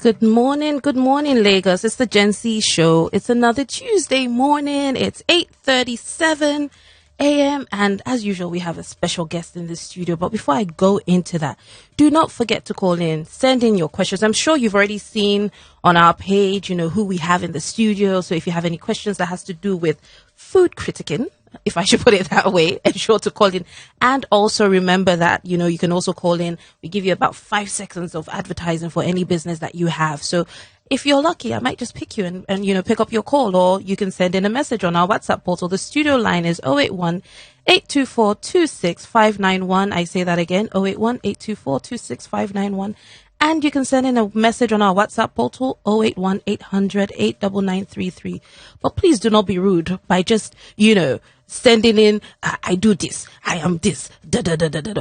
Good morning, Lagos. It's the Gen Z show. It's another Tuesday morning. It's 8:37 a.m. and as usual, we have a special guest in the studio. But before I go into that, do not forget to call in, send in your questions. I'm sure you've already seen on our page, who we have in the studio. So if you have any questions that has to do with food critiquing, if I should put it that way, ensure to call in. And also remember that, you can also call in. We give you about 5 seconds of advertising for any business that you have. So if you're lucky, I might just pick you and pick up your call, or you can send in a message on our WhatsApp portal. The studio line is 081-824-26591. I say that again, 081-824-26591. And you can send in a message on our WhatsApp portal, 081-800-89933. But please do not be rude by just, sending in, I do this, I am this,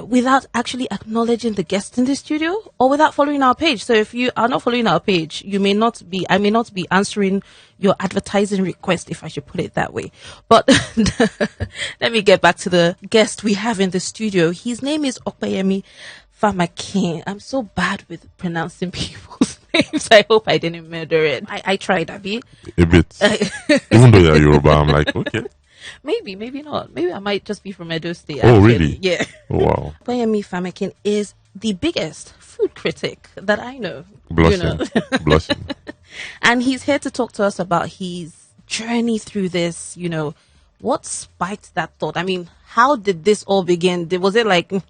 without actually acknowledging the guest in the studio or without following our page. So if you are not following our page, I may not be answering your advertising request, if I should put it that way. But let me get back to the guest we have in the studio. His name is Opeyemi Famakin. I'm so bad with pronouncing people's names. I hope I didn't murder it. I tried, Abby. A bit. Even though you're Yoruba, I'm like, okay. Maybe not. Maybe I might just be from Edo State. Oh, actually. really? Yeah. Oh, wow. Opeyemi Famakin is the biggest food critic that I know. Blushing. Blushing. And he's here to talk to us about his journey through this, what spiked that thought? I mean, how did this all begin? Was it like, let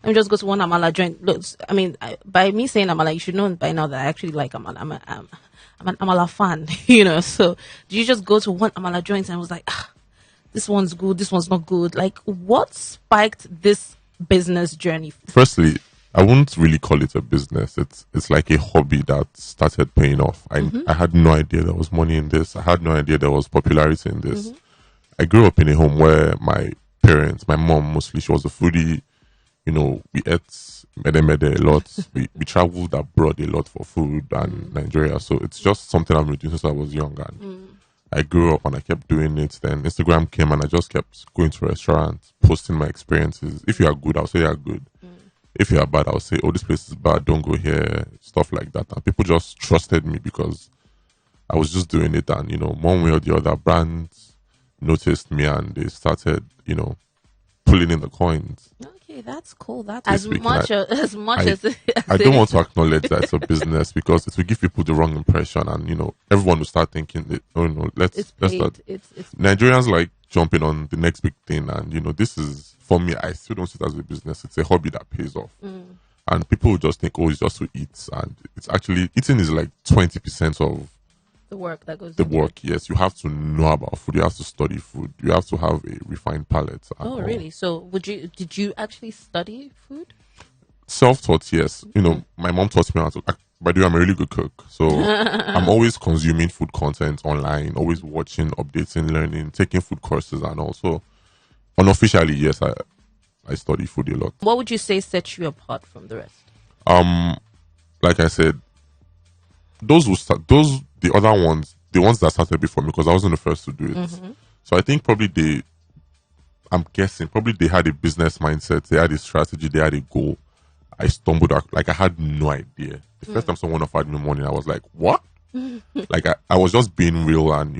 me just go to one amala joint? Look, I mean, by me saying amala, you should know by now that I actually like amala. I'm an amala fan, So, do you just go to one amala joint and was like, this one's good, this one's not good? Like, what spiked this business journey? Firstly, I wouldn't really call it a business. It's like a hobby that started paying off. I had no idea there was money in this. I had no idea there was popularity in this. I grew up in a home where my parents, my mom mostly, she was a foodie. We ate mede a lot. we traveled abroad a lot for food and Nigeria. So it's just something I've been doing since I was young. And I grew up and I kept doing it. Then Instagram came and I just kept going to restaurants, posting my experiences. If you are good, I'll say you are good. If you are bad, I'll say, oh, this place is bad, don't go here, stuff like that. And people just trusted me because I was just doing it. And, one way or the other, brands noticed me and they started, pulling in the coins. Okay, that's cool. That's I don't want to acknowledge that it's a business because it will give people the wrong impression, and everyone will start thinking that, let's start. Nigerians like jumping on the next big thing, and this is, for me, I still don't see it as a business. It's a hobby that pays off, and people will just think, oh, it's just to eat, and it's actually, eating is like 20% of the work that goes. Yes, you have to know about food. You have to study food. You have to have a refined palate. Oh, really? So, did you actually study food? Self-taught, yes. My mom taught me how to. By the way, I'm a really good cook, so I'm always consuming food content online, always watching, updating, learning, taking food courses, and also unofficially, yes, I study food a lot. What would you say sets you apart from the rest? Like I said, the other ones, the ones that started before me, because I wasn't the first to do it. So I think probably they had a business mindset, they had a strategy, they had a goal. I stumbled out, like I had no idea. The first time someone offered me money, I was like, what? Like I was just being real. And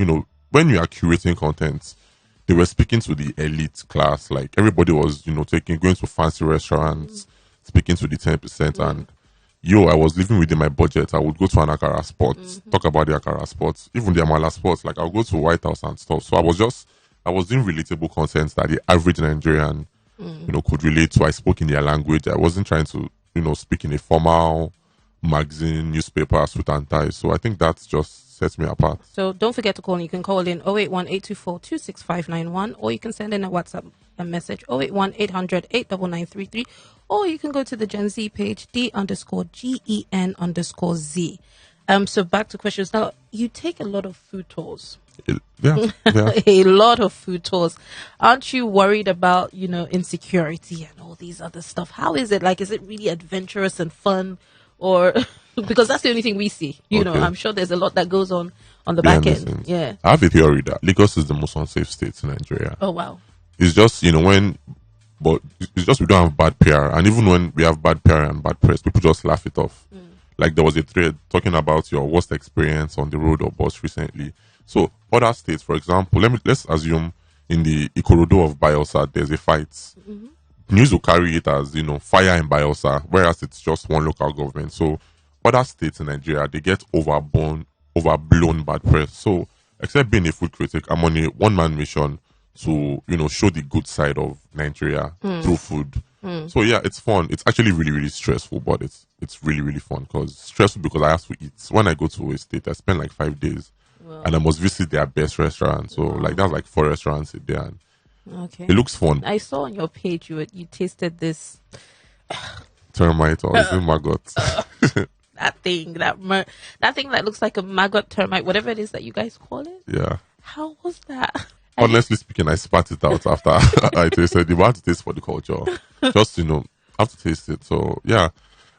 when you are curating content, they were speaking to the elite class. Like everybody was, going to fancy restaurants, speaking to the 10%. And I was living within my budget. I would go to an akara spot, talk about the akara spots, even the amala spots. Like I'll go to White House and stuff. So I was doing relatable content that the average Nigerian, could relate to. I spoke in their language. I wasn't trying to, speak in a formal magazine, newspaper, suit and tie. So I think that just sets me apart. So don't forget to call in. You can call in 081-824-26591, or you can send in a WhatsApp message 081-800-89933, or you can go to the Gen Z page, D_GEN_Z. So back to questions. Now, you take a lot of food tours. Yeah. A lot of food tours. Aren't you worried about, insecurity and all these other stuff? How is it? Like, is it really adventurous and fun? Or, because that's the only thing we see. I'm sure there's a lot that goes on the back end. Yeah. I have a theory that Lagos is the most unsafe state in Nigeria. Oh, wow. It's just, but it's just we don't have bad PR. And even when we have bad PR and bad press, people just laugh it off. Like there was a thread talking about your worst experience on the road or bus recently. So other states, for example, let's assume in the Ikorodu of Bielsa, there's a fight. News will carry it as fire in Bielsa, whereas it's just one local government. So other states in Nigeria, they get overblown bad press. So except being a food critic, I'm on a one-man mission to show the good side of Nigeria through food. So yeah, it's fun. It's actually really, really stressful, but it's really, really fun because stressful because I have to eat. When I go to a state, I spend like 5 days, and I must visit their best restaurant. So like that's like 4 restaurants a day, and Okay. it looks fun. I saw on your page you tasted this Termite or is it maggot? that thing that looks like a maggot termite, whatever it is that you guys call it. Yeah. How was that? Honestly speaking, I spat it out after I tasted it. But I have to taste for the culture. Just have to taste it. So yeah,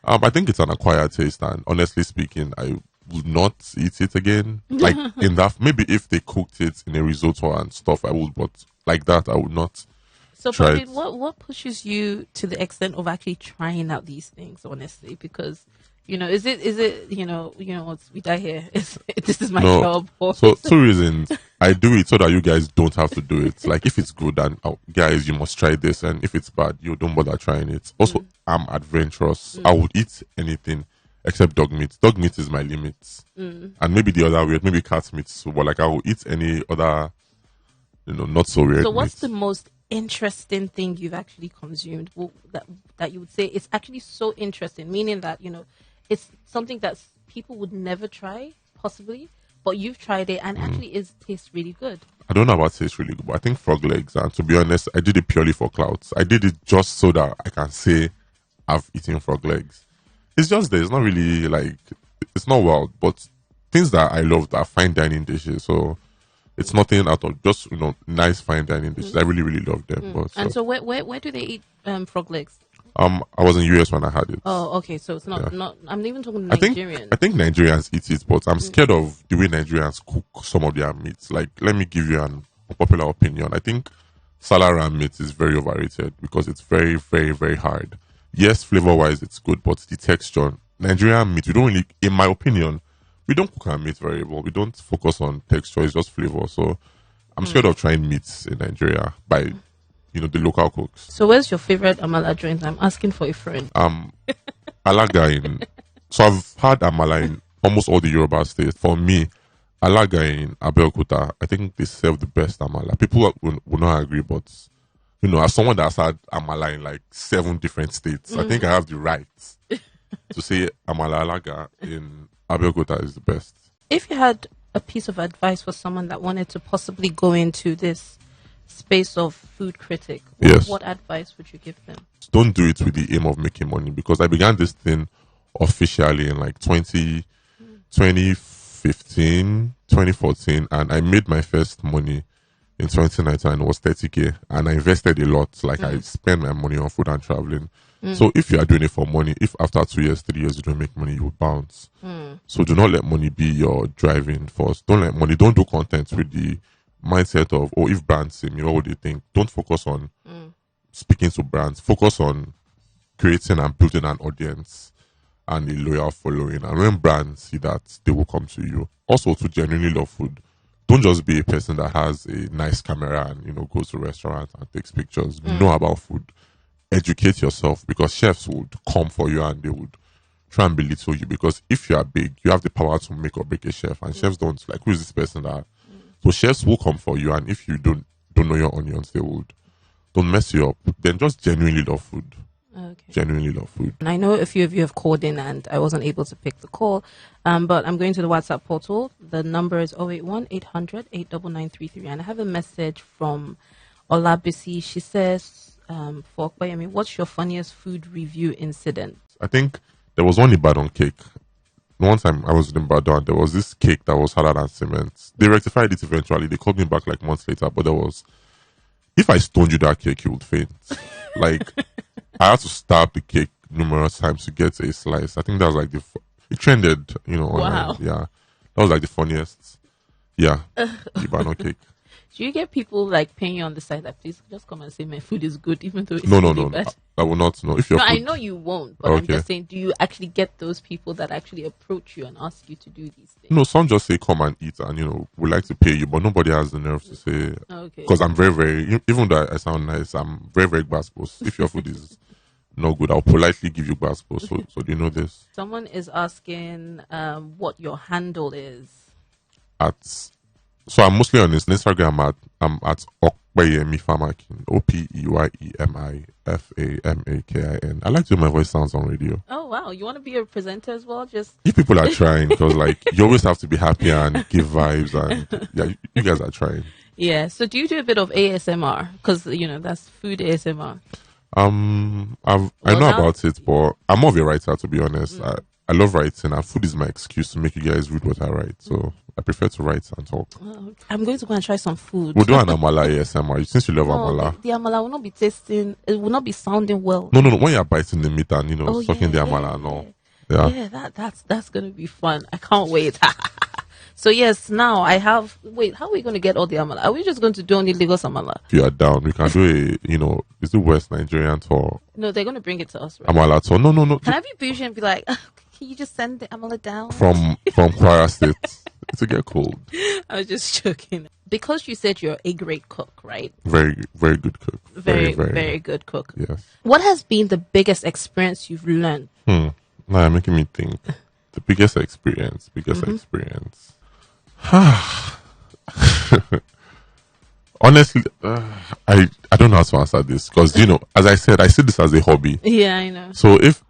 I think it's an acquired taste, and honestly speaking, I would not eat it again. Like in that, maybe if they cooked it in a risotto and stuff, I would. But like that, I would not. So, try Praveen, it. what pushes you to the extent of actually trying out these things? Honestly, because is it what we die here? This is my job. So 2 reasons. I do it so that you guys don't have to do it. Like if it's good, and guys, you must try this, and if it's bad, you don't bother trying it. Also, I'm adventurous. I would eat anything except dog meat. Dog meat is my limit, and maybe the other weird, maybe cat meat too. But like I will eat any other, not so weird. So, what's meat. the most interesting thing you've actually consumed that you would say it's actually so interesting? Meaning that it's something that people would never try, possibly, but you've tried it and actually tastes really good. I don't know about taste really good, but I think frog legs. And to be honest, I did it purely for clouds. I did it just so that I can say I've eaten frog legs. It's just there. It's not really like it's not wild, but things that I love are fine dining dishes. So it's nothing out of just nice fine dining dishes. I really really love them. But, And so where do they eat frog legs? I was in US when I had it. Oh, okay. So it's not. I'm not even talking I think Nigerian. I think Nigerians eat it, but I'm scared of the way Nigerians cook some of their meats. Like, let me give you an unpopular opinion. I think Salara meat is very overrated because it's very, very, very hard. Yes, flavor-wise, it's good, but the texture, Nigerian meat, we don't really, in my opinion, we don't cook our meat very well. We don't focus on texture; it's just flavor. So, I'm scared of trying meats in Nigeria by the local cooks. So where's your favorite amala joint? I'm asking for a friend. Alaga so I've had amala in almost all the Yoruba states. For me, Alaga in Abeokuta, I think they serve the best amala. People will not agree, but as someone that's had amala in like 7 different states, I think I have the right to say amala Alaga in Abeokuta is the best. If you had a piece of advice for someone that wanted to possibly go into this space of food critic, what advice would you give them? Don't do it with the aim of making money, because I began this thing officially in like 2015, 2014, and I made my first money in 2019 and it was 30K, and I invested a lot. Like I spent my money on food and traveling. So if you are doing it for money, if after 2 years, 3 years you don't make money, you will bounce. So do not let money be your driving force. Don't do content with the mindset of, if brands see me, what would they think? Don't focus on speaking to brands. Focus on creating and building an audience and a loyal following. And when brands see that, they will come to you. Also, to genuinely love food, don't just be a person that has a nice camera and goes to restaurants and takes pictures. Know about food. Educate yourself, because chefs would come for you and they would try and belittle you, because if you are big, you have the power to make or break a chef, and chefs don't like, who is this person that. So chefs will come for you, and if you don't know your onions, they would. Don't mess you up. Then just genuinely love food. Okay. Genuinely love food. And I know a few of you have called in and I wasn't able to pick the call, but I'm going to the WhatsApp portal. The number is 081 800 89933, and I have a message from Olabisi. She says, for Opeyemi, what's your funniest food review incident? I think there was one Ibadan cake. One time I was in Ibadan, there was this cake that was harder than cement. They rectified it eventually. They called me back like months later, but if I stoned you that cake, you would faint. Like, I had to stab the cake numerous times to get a slice. I think that was like it trended, Wow. online. Yeah. That was like the funniest. Yeah. Ibadan cake. Do you get people like paying you on the side that please just come and say my food is good, even though it's No, no, really no, no. bad? I will not know if your No, I food. know you won't, but I'm just saying, do you actually get those people that actually approach you and ask you to do these things? No, some just say come and eat, and we like to pay you, but nobody has the nerve to say. Okay. Because I'm very, very, even though I sound nice, I'm very, very gbasgbos. If your food is not good, I'll politely give you gbasgbos. So do you know this? Someone is asking what your handle is. So I'm mostly on this Instagram I'm at Opeyemi Famakin. Opeyemi Famakin. I like to hear my voice sounds on radio. Oh wow, you want to be a presenter as well? Just You people are trying because like you always have to be happy and give vibes, and yeah, you guys are trying. Yeah. So do you do a bit of ASMR? Because that's food ASMR. I know about it, but I'm more of a writer, to be honest. I love writing, and food is my excuse to make you guys read what I write. So I prefer to write and talk. I'm going to go and try some food. We'll do an amala ASMR. Since you love amala. The amala will not be tasting, it will not be sounding well. No. When you're biting the meat and, sucking the amala and all. Yeah, that's going to be fun. I can't wait. So yes, now I have, how are we going to get all the amala? Are we just going to do only Lagos amala? If you are down, we can do it's the West Nigerian tour. No, they're going to bring it to us, right? Amala tour. No. Can I be bougie and be like, can you just send the amala down? From Kwara State to get cold. I was just joking. Because you said you're a great cook, right? Very, very good cook. Very good cook. Yes. What has been the biggest experience you've learned? Now you're making me think. The biggest experience. Honestly, I don't know how to answer this because as I said, I see this as a hobby. Yeah, I know. So if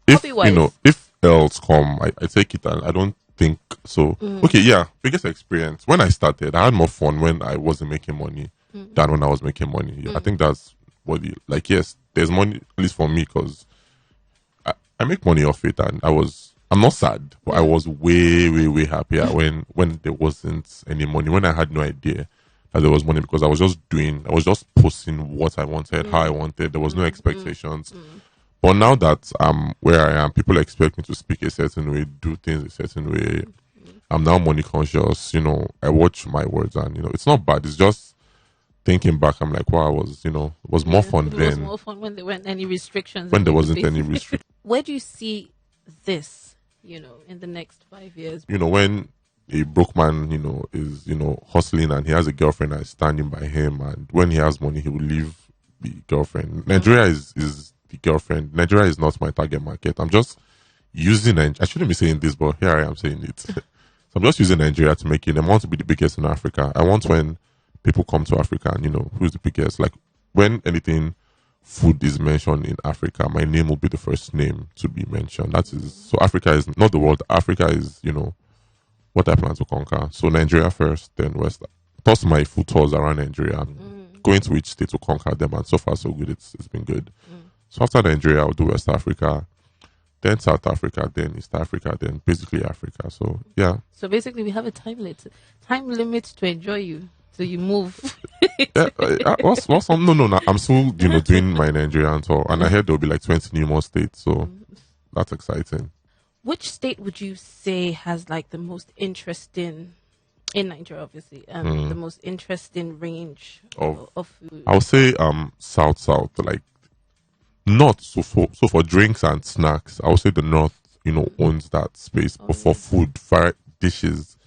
hobby-wise. if else come, I take it, and I don't think so. Okay, yeah, biggest experience. When I started, I had more fun when I wasn't making money than when I was making money. Yeah, I think that's what yes, there's money, at least for me, because I make money off it, and I'm not sad, but I was way, way, way happier when there wasn't any money, when I had no idea that there was money, because I was just posting what I wanted, how I wanted. There was no expectations. But now that I'm where I am, people expect me to speak a certain way, do things a certain way. I'm now money conscious. I watch my words, and it's not bad. It's just thinking back, I'm like, wow, it was more fun then. It was more fun when there weren't any restrictions. When there wasn't any restrictions. Where do you see this, in the next 5 years? When a broke man, is, hustling, and he has a girlfriend that is standing by him, and when he has money, he will leave the girlfriend. Nigeria is the girlfriend. Nigeria is not my target market. I'm just using, I shouldn't be saying this, but here I am saying it. So I'm just using Nigeria to make it. I want to be the biggest in Africa. I want when people come to Africa and, who's the biggest? Like, when anything food is mentioned in Africa, my name will be the first name to be mentioned. So Africa is not the world. Africa is, what I plan to conquer. So Nigeria first, then West. Plus my food tours around Nigeria, going to each state to conquer them, and so far so good. It's been good. So after Nigeria, I'll do West Africa, then South Africa, then East Africa, then basically Africa. So yeah. So basically, we have a time limit to enjoy you. So you move. No. I'm still doing my Nigerian tour, and I heard there'll be like 20 new more states. So that's exciting. Which state would you say has like the most interesting, in Nigeria obviously, the most interesting range of food? I would say South, like North. So for drinks and snacks, I would say the North, owns that space. But for food, fried dishes,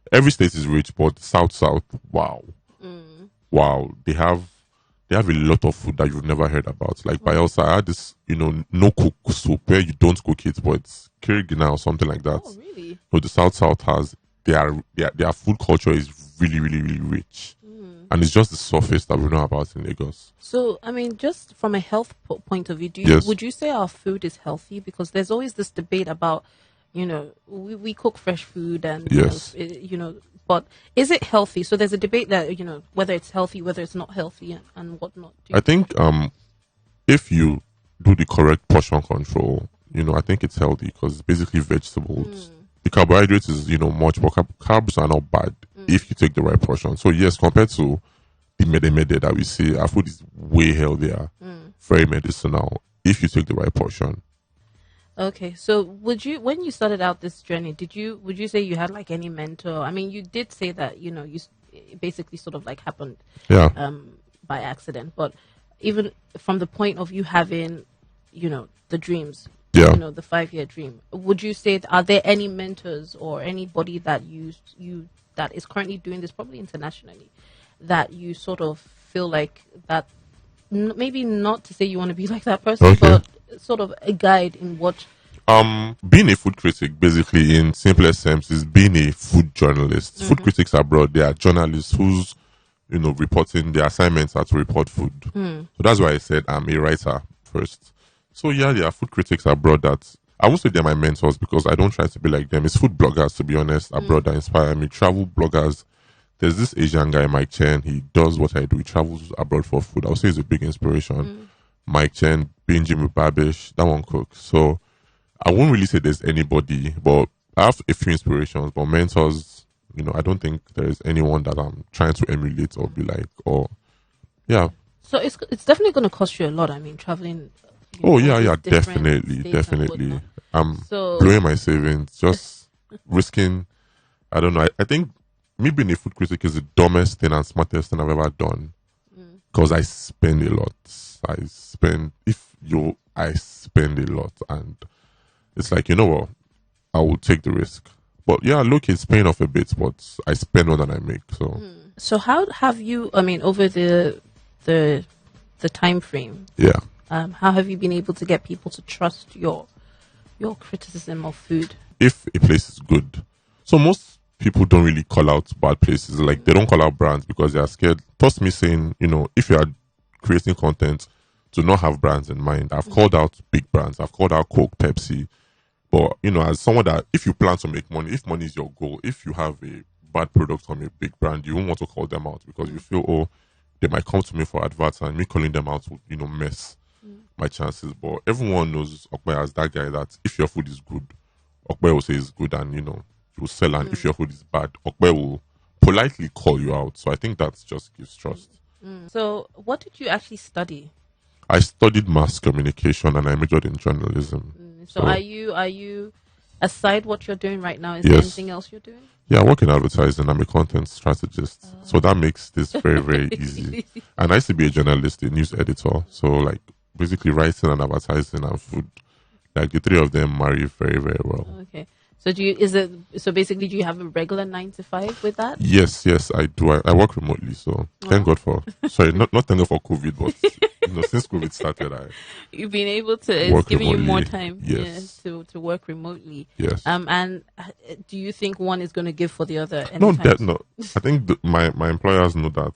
every state is rich, but South, wow. They have a lot of food that you've never heard about. Like Bayelsa, I had this, no cook soup where you don't cook it, but it's Kirigina or something like that. Oh, really? So the South has their food culture is really, really, really rich. And it's just the surface that we know about in Lagos. So, I mean, just from a health point of view, would you say our food is healthy? Because there's always this debate about, we cook fresh food and, yes. But is it healthy? So there's a debate that, whether it's healthy, whether it's not healthy and whatnot. I think if you do the correct portion control, I think it's healthy because it's basically vegetables. The carbohydrates is, much, but carbs are not bad if you take the right portion. So yes, compared to the mede that we see, our food is way healthier, very medicinal, if you take the right portion. Okay, so when you started out this journey, would you say you had like any mentor? I mean, you did say that, it basically sort of like happened Yeah. by accident. But even from the point of you having, the dreams, Yeah. the 5-year dream, would you say, are there any mentors or anybody that you that is currently doing this, probably internationally, that you sort of feel like that, maybe not to say you want to be like that person, Okay. but sort of a guide in what? Being a food critic, basically, in simplest terms, is being a food journalist. Food critics abroad, they are journalists whose, reporting, their assignments are to report food. So that's why I said I'm a writer first. So yeah, there are food critics abroad that I won't say they're my mentors because I don't try to be like them. It's food bloggers, to be honest, abroad that inspire me. Travel bloggers. There's this Asian guy, Mike Chen. He does what I do. He travels abroad for food. I would say he's a big inspiration. Mike Chen, Benjamin Babish, that one cooks. So I won't really say there's anybody, but I have a few inspirations. But mentors, I don't think there is anyone that I'm trying to emulate or be like, or yeah. So it's definitely going to cost you a lot. I mean, traveling. Oh yeah, these different definitely, states and definitely. whatnot. I'm So- blowing my savings, just risking. I don't know. I think me being a food critic is the dumbest thing and smartest thing I've ever done because I spend a lot. I spend a lot, and it's like, you know what, I will take the risk. But yeah, look, it's paying off a bit, but I spend more than I make. So how have you? I mean, over the time frame, yeah. how have you been able to get people to trust your criticism of food? If a place is good, so most people don't really call out bad places. Like, they don't call out brands because they are scared. Plus me saying, if you are creating content, to not have brands in mind. I've called out big brands. I've called out Coke, Pepsi. But, as someone that, if you plan to make money, if money is your goal, if you have a bad product from a big brand, you won't want to call them out because you feel, oh, they might come to me for adverts, and me calling them out would, mess my chances. But everyone knows Okpe as that guy that if your food is good, Okpe will say it's good, and, you will sell. And if your food is bad, Okpe will politely call you out. So I think that just gives trust. So what did you actually study? I studied mass communication and I majored in journalism. So are you aside what you're doing right now? Is Yes. there anything else you're doing? Yeah, I work in advertising. I'm a content strategist. So that makes this very, very easy. And I used to be a journalist, a news editor. So, like, basically writing and advertising and food, like, the three of them marry very, very well. Okay. So basically, do you have a regular 9 to 5 with that? Yes, I do. I work remotely. So thank God for, sorry, not thank God for COVID, but, since COVID started, You've been able to, it's work giving you more remotely. time Yes. to work remotely. Yes. And do you think one is going to give for the other? No, anytime no. I think my employers know that.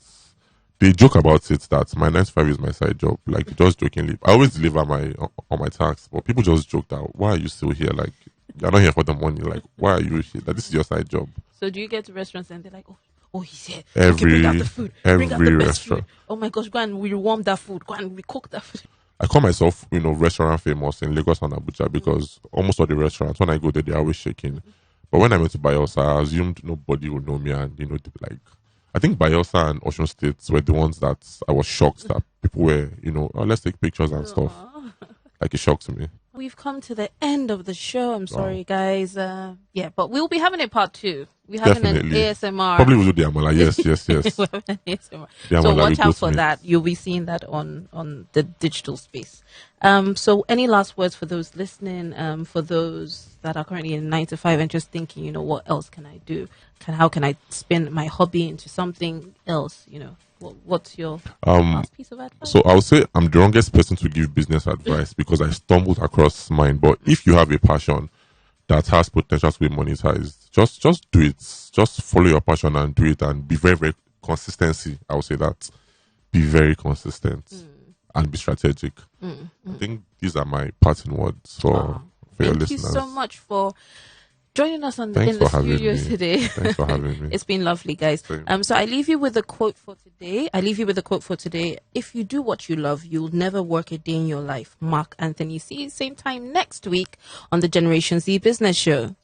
They joke about it that my 9 to 5 is my side job. Like, just jokingly. I always deliver on my tasks, but people just joke that, why are you still here? Like, you're not here for the money. Like, why are you here? That this is your side job. So do you get to restaurants and they're like, oh, he's here. Every- bring out the food. Bring out the every best restaurant. food. Oh my gosh, go and we warm that food. Go and we cook that food. I call myself, restaurant famous in Lagos and Abuja because almost all the restaurants, when I go there, they're always shaking. But when I went to Bayelsa, I assumed nobody would know me, and, I think Bayelsa and Osun State were the ones that I was shocked that people were, oh, let's take pictures and stuff. Like, it shocked me. We've come to the end of the show. I'm sorry, guys. But we'll be having a part 2. We're having Definitely. an ASMR. Probably will do the Amala. Yes. We'll have an ASMR. The So Amala watch with out for goat meat. that. You'll be seeing that on the digital space. So any last words for those listening, for those that are currently in 9 to 5 and just thinking, what else can I do? How can I spin my hobby into something else? What's your last piece of advice? So I'll say I'm the wrongest person to give business advice because I stumbled across mine. But if you have a passion that has potential to be monetized, just do it. Just follow your passion and do it, and be very, very consistency. I would say that. Be very consistent and be strategic. I think these are my parting words for your Thank you listeners. so much for joining us in Thanks the for having studio me. today. Thanks for having me. It's been lovely, guys. Same. So I leave you with a quote for today. If you do what you love, you'll never work a day in your life. Mark Anthony. See you same time next week on the Generation Z Business Show.